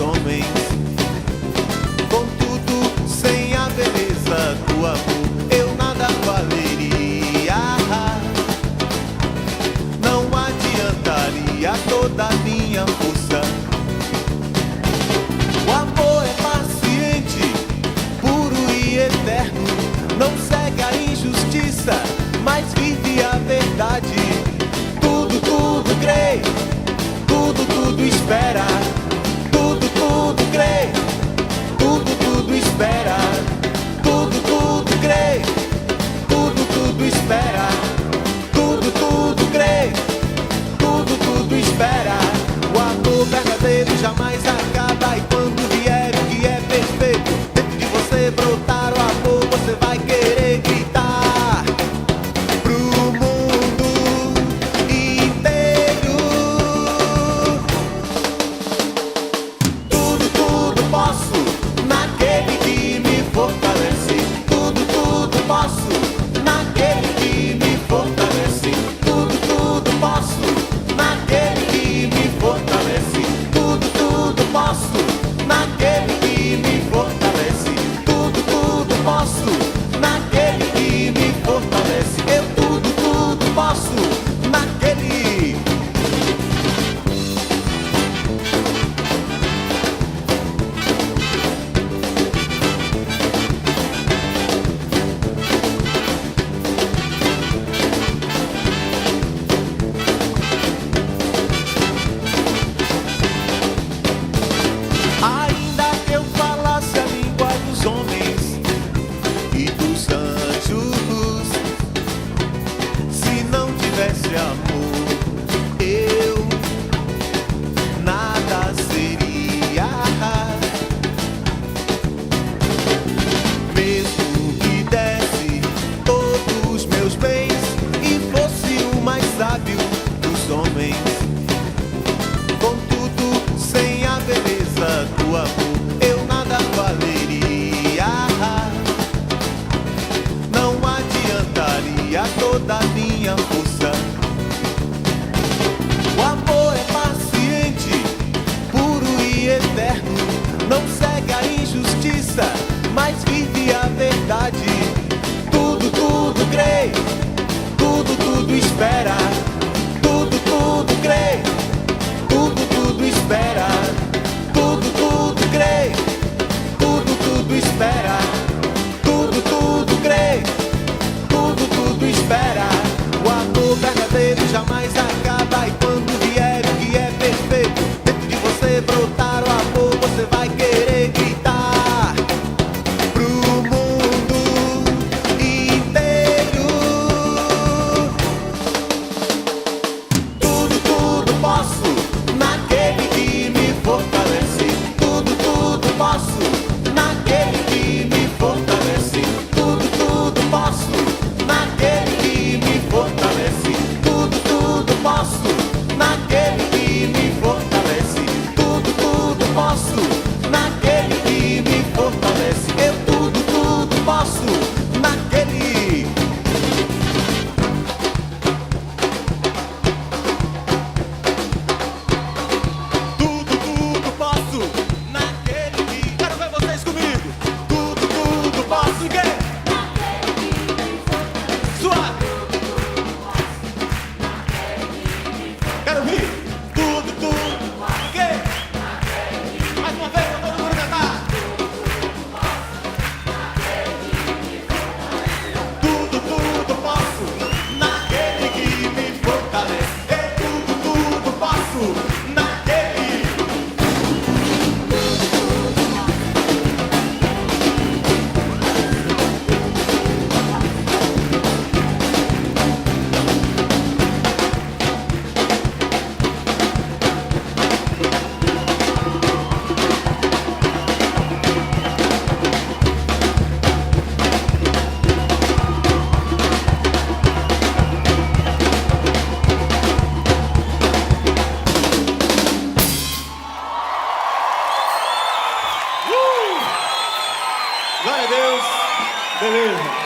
homens. Contudo, sem a beleza do amor, eu nada valeria. Não adiantaria toda a minha força. O amor é paciente, puro e eterno. Não segue a injustiça, mas vive a verdade. Tudo, tudo crê, tudo, tudo espera. Tudo, tudo crê, tudo, tudo espera. Tudo, tudo crê, tudo, tudo espera. Tudo, tudo crê, tudo, tudo espera. O amor verdadeiro jamais acaba. E quando vier o que é perfeito, dentro de você brotar o amor, você vai querer gritar pro mundo inteiro. Tudo, tudo posso naquele que me fortalece. Tudo, tudo posso naquele que me fortalece. Tudo, tudo posso naquele que me fortalece. Tudo, tudo posso naquele que me fortalece. Tudo, tudo posso naquele que me fortalece. Eu tudo, tudo posso naquele. Ainda que eu falasse a língua dos homens e dos anjos, se não tivesse amor, eu nada seria. Mesmo que desse todos os meus bens e fosse o mais sábio dos homens, contudo, sem a beleza do amor, eu nada valeria. Não adiantaria toda a minha força. O amor é paciente, puro e eterno. Não segue a injustiça, mas vive a verdade. Tudo, tudo crê, tudo, tudo espera. Tudo, tudo crê, tudo, tudo espera. Tudo, tudo crê, tudo, tudo espera. Tudo, tudo crê, tudo, tudo espera. O amor verdadeiro jamais acaba. E quando vier o que é perfeito, dentro de você brotar o amor, você vai querer gritar pro mundo inteiro. Tudo, tudo posso naquele que me fortalece. Tudo, tudo posso naquele que me fortalece. Tudo, tudo posso naquele que me fortalece. Tudo, tudo posso naquele que me fortalece. Tudo, tudo posso naquele que me fortalece. Eu tudo, tudo posso naquele. Tudo, tudo posso naquele que. Quero ver vocês comigo. Tudo, tudo posso. Quem? Suave. Quero ouvir. Tudo, tudo. Quem? Mais uma vez pra todo mundo cantar. Tudo, tudo posso naquele que me fortalece. Eu tudo, tudo posso naquele. Glória a Deus. Beleza.